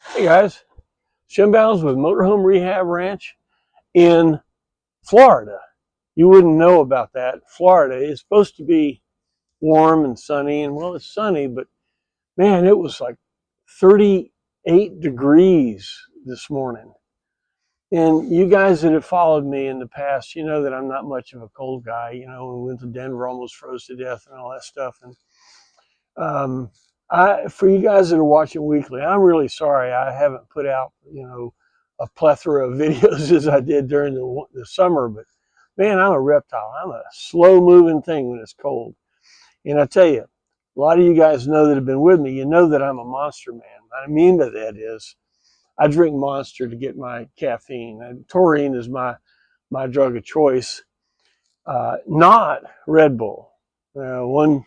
Hey guys, Jim Bounds with Motorhome Rehab Ranch in Florida. You wouldn't know about that. Florida is supposed to be warm and sunny, and well, it's sunny, but man, it was like 38 degrees this morning. And you guys that have followed me in the past, you know that I'm not much of a cold guy. You know, we went to Denver, almost froze to death and all that stuff. And um, for you guys that are watching weekly, I'm really sorry I haven't put out, a plethora of videos as I did during the summer. But man, I'm a reptile. I'm a slow moving thing when it's cold. And I tell you, a lot of you guys know that have been with me. You know that I'm a monster man. What I mean by that is I drink Monster to get my caffeine. And taurine is my drug of choice, not Red Bull. One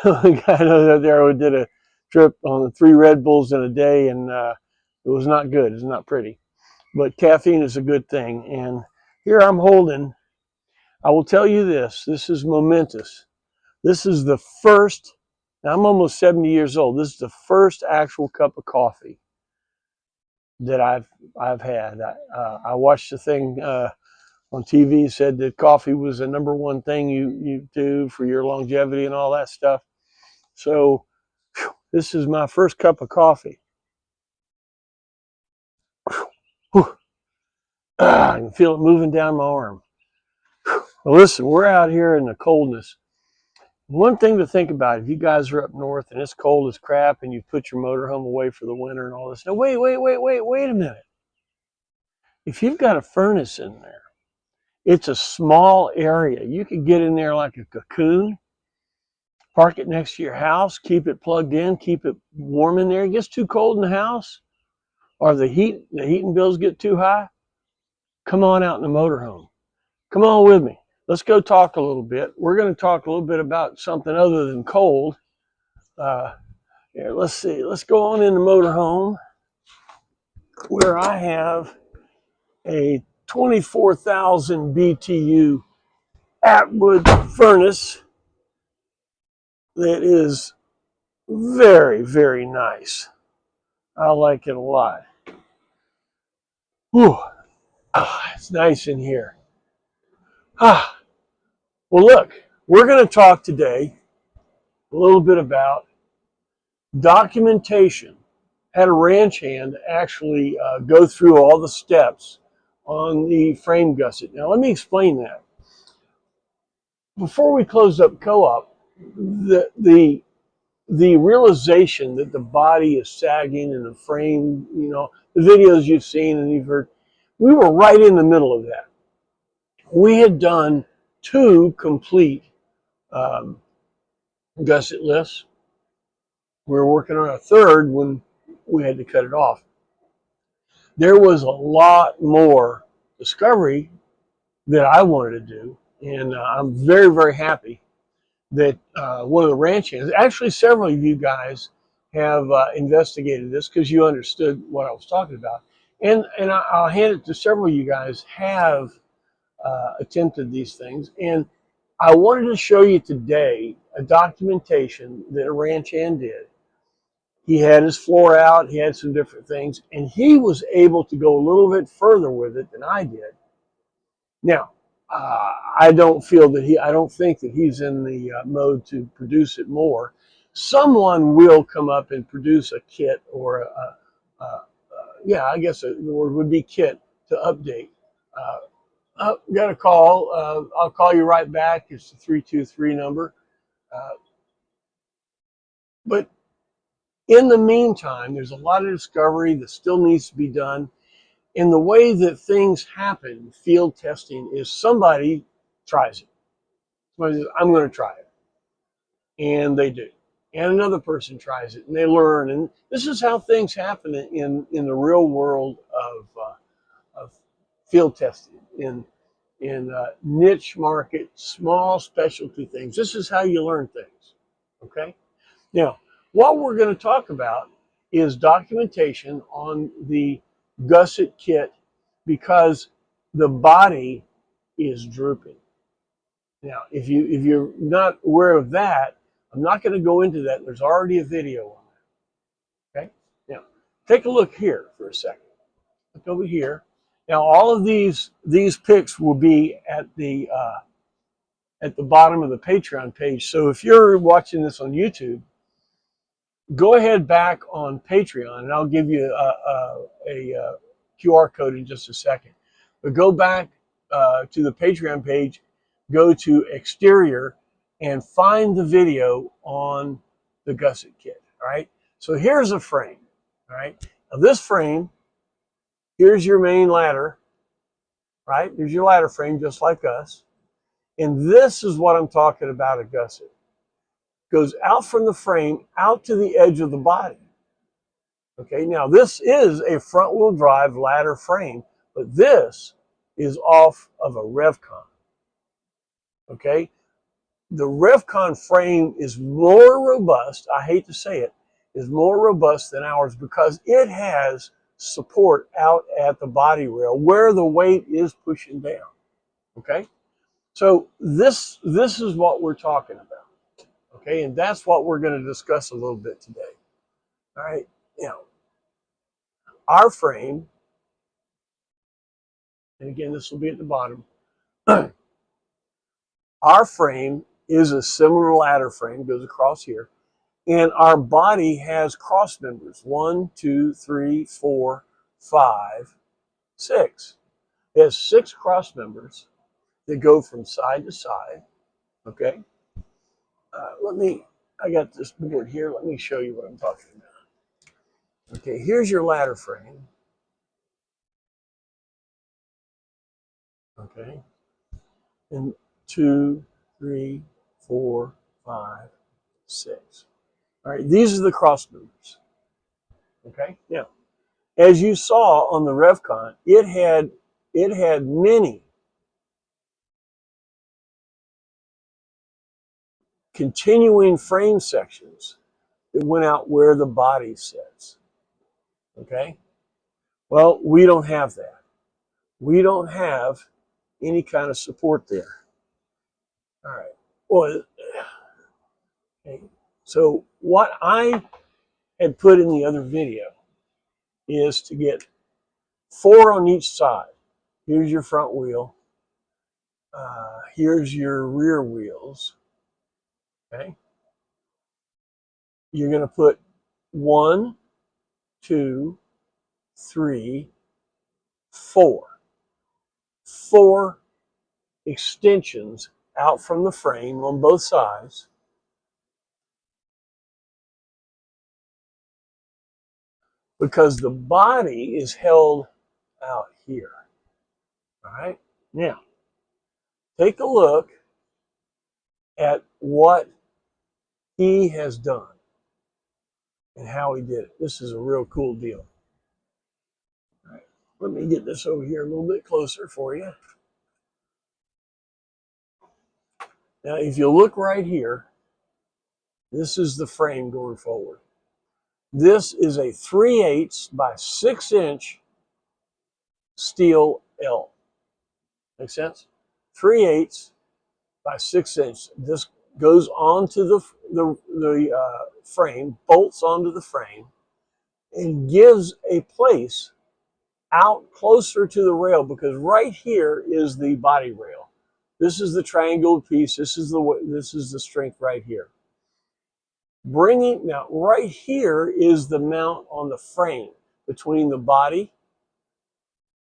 guy I know out there who did a trip on 3 Red Bulls in a day, and it was not good. It's not pretty. But caffeine is a good thing. And here I'm holding, I will tell you this is momentous. This is the first, I'm almost 70 years old. This is the first actual cup of coffee that I've had. I watched the thing on TV, said that coffee was the #1 thing you do for your longevity and all that stuff. So this is my first cup of coffee. I can feel it moving down my arm. Well, listen, we're out here in the coldness. One thing to think about, if you guys are up north and it's cold as crap and you put your motorhome away for the winter and all this. Now, wait a minute. If you've got a furnace in there, it's a small area. You could get in there like a cocoon, park it next to your house, keep it plugged in, keep it warm in there. It gets too cold in the house, or the heating bills get too high. Come on out in the motorhome. Come on with me. Let's go talk a little bit. We're going to talk a little bit about something other than cold. Here, let's see. Let's go on in the motorhome where I have a 24,000 BTU Atwood furnace that is very, very nice. I like it a lot. Whew. It's nice in here. Well, look, we're going to talk today a little bit about documentation. Had a ranch hand actually go through all the steps on the frame gusset. Now, let me explain that. Before we closed up co-op, the realization that the body is sagging and the frame, the videos you've seen and you've heard, we were right in the middle of that. We had done 2 complete gusset lifts. We were working on a 3rd when we had to cut it off. There was a lot more discovery that I wanted to do, and I'm very, very happy that one of the ranch hands, actually several of you guys have investigated this because you understood what I was talking about. And I'll hand it to several of you guys have attempted these things. And I wanted to show you today a documentation that a ranch hand did. He had his floor out, he had some different things, and he was able to go a little bit further with it than I did. Now, I don't think that he's in the mode to produce it more. Someone will come up and produce a kit or I guess the word would be kit to update. Got a call. I'll call you right back. It's the 323 number. But in the meantime, there's a lot of discovery that still needs to be done. And the way that things happen, field testing, is somebody tries it. Somebody says, I'm going to try it. And they do. And another person tries it and they learn. And this is how things happen in the real world of field testing, in niche market, small specialty things. This is how you learn things. Okay? Now, what we're going to talk about is documentation on the gusset kit because the body is drooping. Now, if you're not aware of that, I'm not going to go into that. There's already a video on that. Okay? Now, Take a look here for a second. Look over here. Now, all of these pics will be at the bottom of the Patreon page. So if you're watching this on YouTube, go ahead back on Patreon, and I'll give you a QR code in just a second. But go back to the Patreon page, go to exterior, and find the video on the Gusset kit. All right. So here's a frame. All right. Now this frame, here's your main ladder. Right. There's your ladder frame, just like us. And this is what I'm talking about at Gusset. Goes out from the frame out to the edge of the body. Okay, now this is a front wheel drive ladder frame, but this is off of a Revcon. Okay, the Revcon frame is more robust, I hate to say it, is more robust than ours because it has support out at the body rail where the weight is pushing down. Okay, so this is what we're talking about. Okay, and that's what we're going to discuss a little bit today. All right, now, our frame, and again, this will be at the bottom, our frame is a similar ladder frame, goes across here, and our body has cross members, 1, 2, 3, 4, 5, 6. It has 6 cross members that go from side to side, okay? I got this board here. Let me show you what I'm talking about. Okay, here's your ladder frame. Okay, and 2, 3, 4, 5, 6. All right, these are the cross members. Okay, now, as you saw on the Revcon, it had many continuing frame sections that went out where the body sits. Okay, well, we don't have that. We don't have any kind of support there. All right. Well, okay. So what I had put in the other video is to get 4 on each side. Here's your front wheel. Here's your rear wheels. Okay. You're going to put 1, 2, 3, 4. 4 extensions out from the frame on both sides. Because the body is held out here. All right. Now, take a look at what he has done and how he did it. This is a real cool deal. All right. Let me get this over here a little bit closer for you. Now, if you look right here, this is the frame going forward. This is a 3/8 by 6-inch steel L. Make sense? 3/8 by 6-inch. This goes onto the frame, bolts onto the frame, and gives a place out closer to the rail because right here is the body rail. This is the triangle piece. This is the strength right here. Now right here is the mount on the frame between the body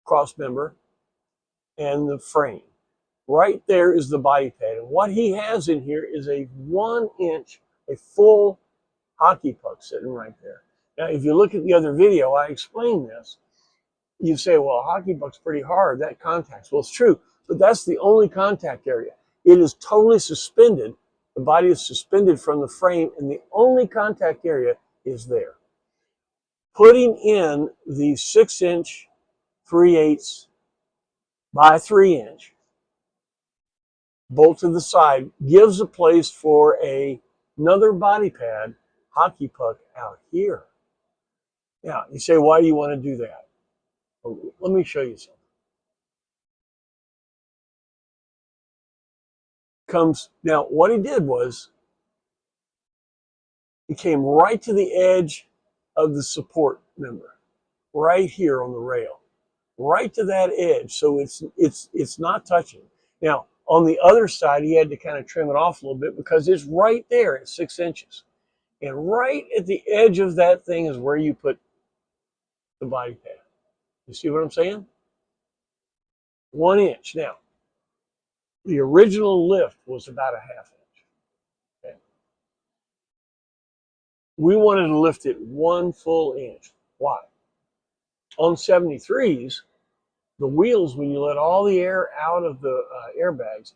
cross member and the frame. Right there is the body pad. And what he has in here is a 1-inch, a full hockey puck sitting right there. Now, if you look at the other video, I explained this. You say, well, a hockey puck's pretty hard. That contacts. Well, it's true, but that's the only contact area. It is totally suspended. The body is suspended from the frame, and the only contact area is there. Putting in the 6-inch 3/8 by 3-inch bolt to the side gives a place for another body pad hockey puck out here. Now, you say, why do you want to do that? Well, let me show you something. Now, what he did was he came right to the edge of the support. member right here on the rail, right to that edge, so it's not touching. Now, on the other side, he had to kind of trim it off a little bit because it's right there at 6 inches. And right at the edge of that thing is where you put the body pad. You see what I'm saying? 1 inch. Now, the original lift was about a half inch. Okay. We wanted to lift it 1 full inch. Why? On 73s, the wheels, when you let all the air out of the airbags,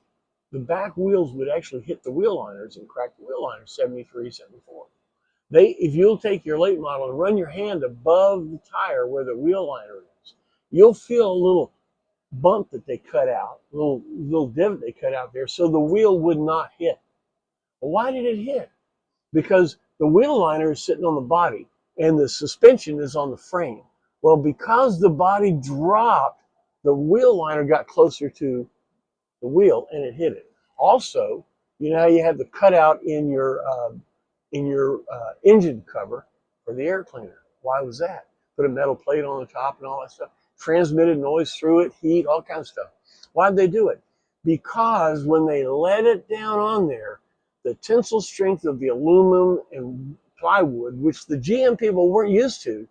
the back wheels would actually hit the wheel liners and crack the wheel liners, 73, 74. If you'll take your late model and run your hand above the tire where the wheel liner is, you'll feel a little bump that they cut out, a little divot they cut out there, so the wheel would not hit. Well, why did it hit? Because the wheel liner is sitting on the body and the suspension is on the frame. Well, because the body dropped, the wheel liner got closer to the wheel and it hit it. Also, you know how you have the cutout in your engine cover for the air cleaner. Why was that? Put a metal plate on the top and all that stuff. Transmitted noise through it, heat, all kinds of stuff. Why did they do it? Because when they let it down on there, the tensile strength of the aluminum and plywood, which the GM people weren't used to,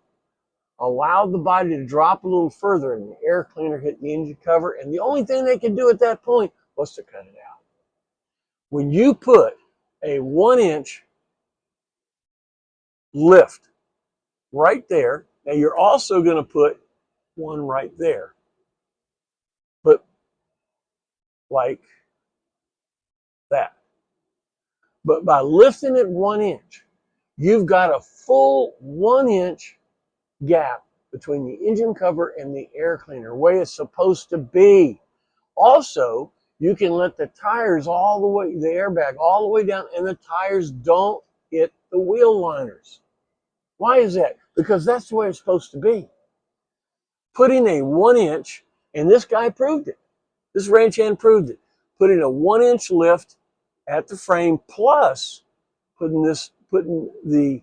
allowed the body to drop a little further, and the air cleaner hit the engine cover, and the only thing they could do at that point was to cut it out. When you put a 1 inch lift right there, now you're also going to put one right there, but like that. But by lifting it 1 inch, you've got a full 1 inch gap between the engine cover and the air cleaner, where it's supposed to be. Also, you can let the tires all the way, the airbag all the way down, and the tires don't hit the wheel liners. Why is that? Because that's the way it's supposed to be. Putting a 1 inch, and this guy proved it. This ranch hand proved it. Putting a 1 inch lift at the frame, plus putting the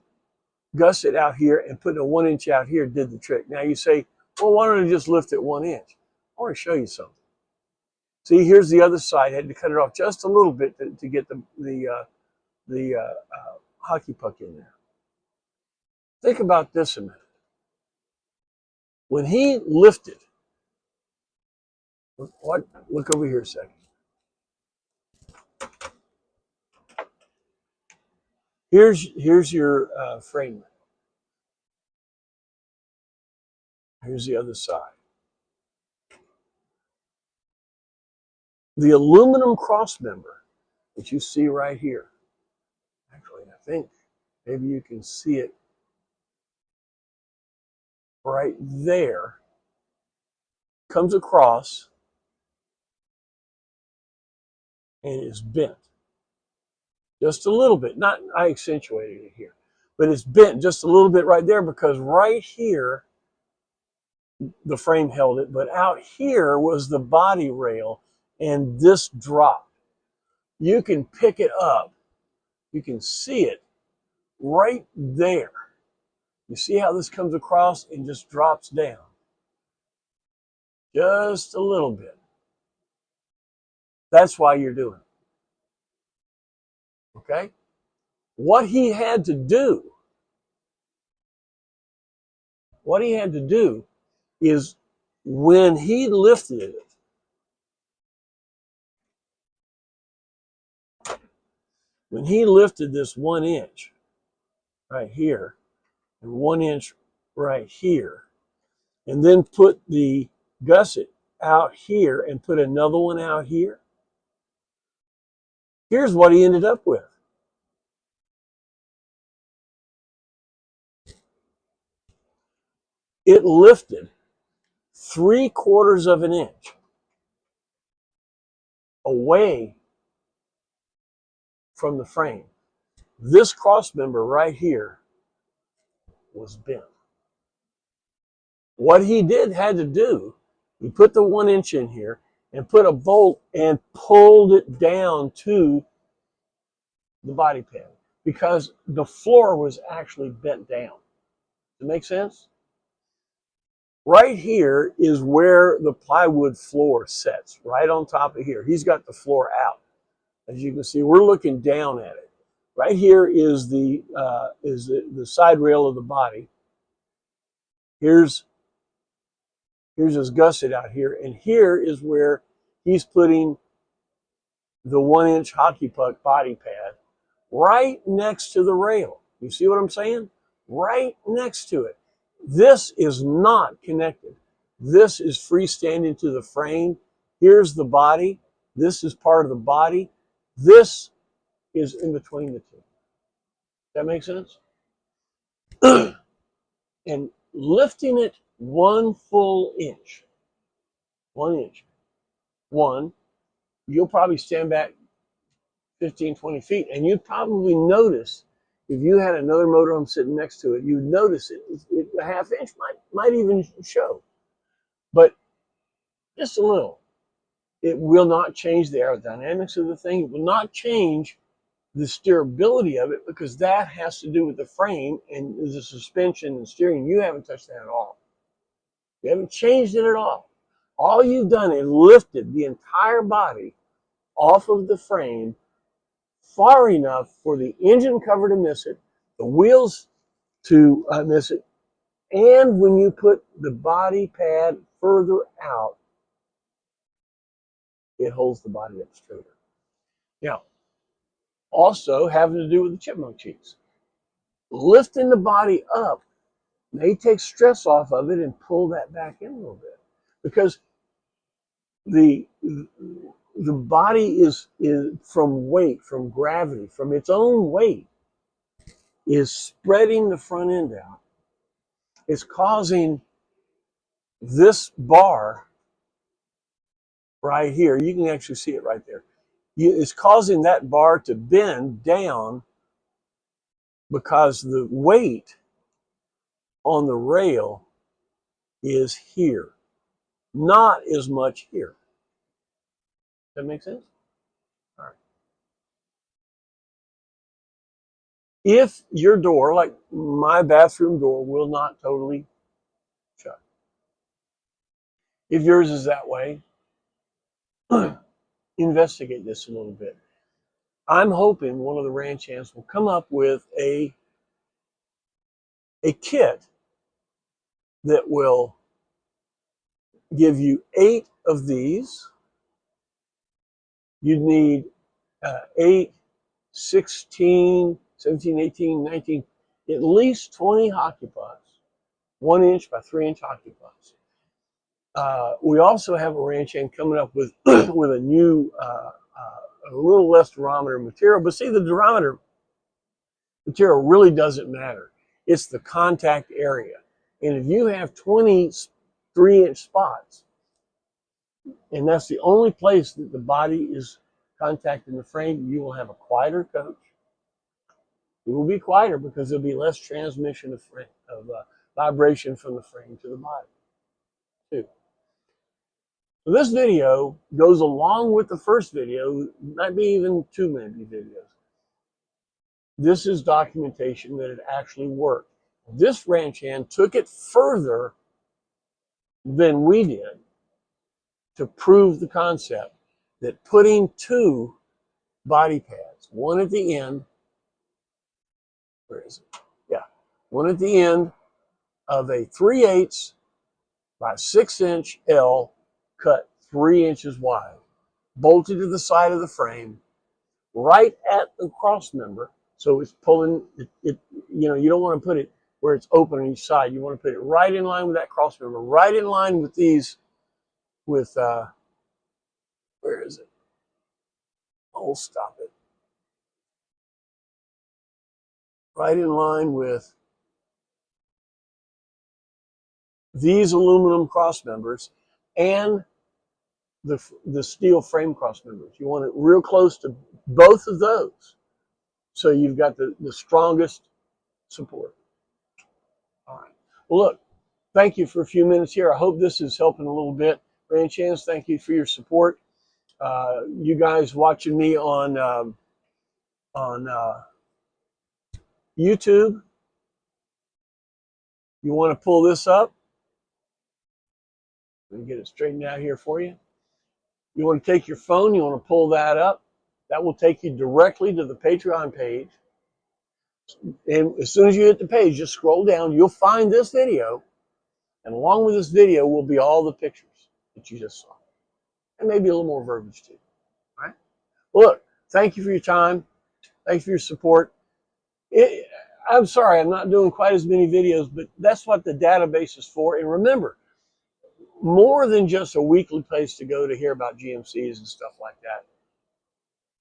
gusset out here and putting a 1 inch out here did the trick. Now you say, well, why don't I just lift it 1 inch? I want to show you something. See, here's the other side. I had to cut it off just a little bit to get the hockey puck in there. Think about this a minute. When he lifted, look over here a second. Here's your frame. Here's the other side. The aluminum cross member that you see right here. Actually, I think maybe you can see it right there. Comes across and is bent. Just a little bit. Not, I accentuated it here, but it's bent just a little bit right there because right here the frame held it, but out here was the body rail, and this dropped. You can pick it up. You can see it right there. You see how this comes across and just drops down? Just a little bit. That's why you're doing it. Okay? What he had to do is when he lifted it, when he lifted this 1 inch right here and 1 inch right here, and then put the gusset out here and put another one out here, here's what he ended up with. It lifted 3/4 of an inch away from the frame. This cross member right here was bent. What he had to do, he put the 1 inch in here and put a bolt and pulled it down to the body pad because the floor was actually bent down. Does it make sense? Right here is where the plywood floor sets, right on top of here. He's got the floor out. As you can see, we're looking down at it. Right here is the side rail of the body. Here's his gusset out here, and here is where he's putting the 1-inch hockey puck body pad right next to the rail. You see what I'm saying? Right next to it. This is not connected. This is freestanding to the frame. Here's the body. This is part of the body. This is in between the two. That makes sense? And lifting it 1 full inch, 1 inch, you'll probably stand back 15, 20 feet, and you'd probably notice if you had another motorhome sitting next to it, you'd notice it. A half inch might even show, but just a little. It will not change the aerodynamics of the thing. It will not change the steerability of it, because that has to do with the frame and the suspension and steering. You haven't touched that at all. You haven't changed it at all. All you've done is lifted the entire body off of the frame far enough for the engine cover to miss it, the wheels to miss it, and when you put the body pad further out, it holds the body up straighter. Now, also having to do with the chipmunk cheeks. Lifting the body up may take stress off of it and pull that back in a little bit, because the body is from weight, from gravity, from its own weight, is spreading the front end out. It's causing this bar right here, you can actually see it right there. It's causing that bar to bend down because the weight on the rail is here, not as much here. Does that make sense? All right. If your door, like my bathroom door, will not totally shut, if yours is that way, investigate this a little bit. I'm hoping one of the ranch hands will come up with a kit that will give you 8 of these. You'd need 8, 16, 17, 18, 19, at least 20 hockey pucks, 1 inch by 3 inch hockey pucks. We also have a ranch hand coming up with with a new, a little less durometer material. But see, the durometer material really doesn't matter. It's the contact area. And if you have 20 3-inch spots, and that's the only place that the body is contacting the frame, you will have a quieter coach. It will be quieter because there'll be less transmission of vibration from the frame to the body, too. So this video goes along with the first video, might be even 2 maybe videos. This is documentation that it actually worked. This ranch hand took it further than we did to prove the concept that putting 2 body pads, one at the end, where is it? Yeah, one at the end of a 3/8 by 6-inch L cut 3 inches wide, bolted to the side of the frame, right at the cross member. So it's pulling it, you know, you don't want to put it where it's open on each side. You want to put it right in line with that cross member, right in line with these, with, where is it? Oh, stop it. Right in line with these aluminum cross members and the steel frame cross members. You want it real close to both of those, so you've got the strongest support. All right. Well, look, thank you for a few minutes here. I hope this is helping a little bit. Ranch hands, thank you for your support. You guys watching me on YouTube, you want to pull this up, Let me get it straightened out here for you. You want to take your phone, you want to pull that up. That will take you directly to the Patreon page. And as soon as you hit the page, just scroll down. You'll find this video. And along with this video will be all the pictures that you just saw. And maybe a little more verbiage too. All right? Well, look, thank you for your time. Thanks for your support. I'm sorry I'm not doing quite as many videos, but that's what the database is for. And remember, more than just a weekly place to go to hear about GMCs and stuff like that.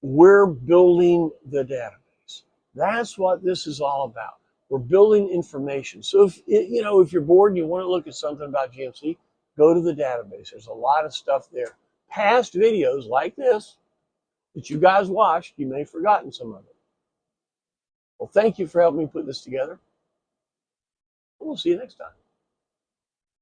We're building the database. That's what this is all about. We're building information. So if you're bored and you want to look at something about GMC, go to the database. There's a lot of stuff there. Past videos like this that you guys watched, you may have forgotten some of it. Well, thank you for helping me put this together. We'll see you next time.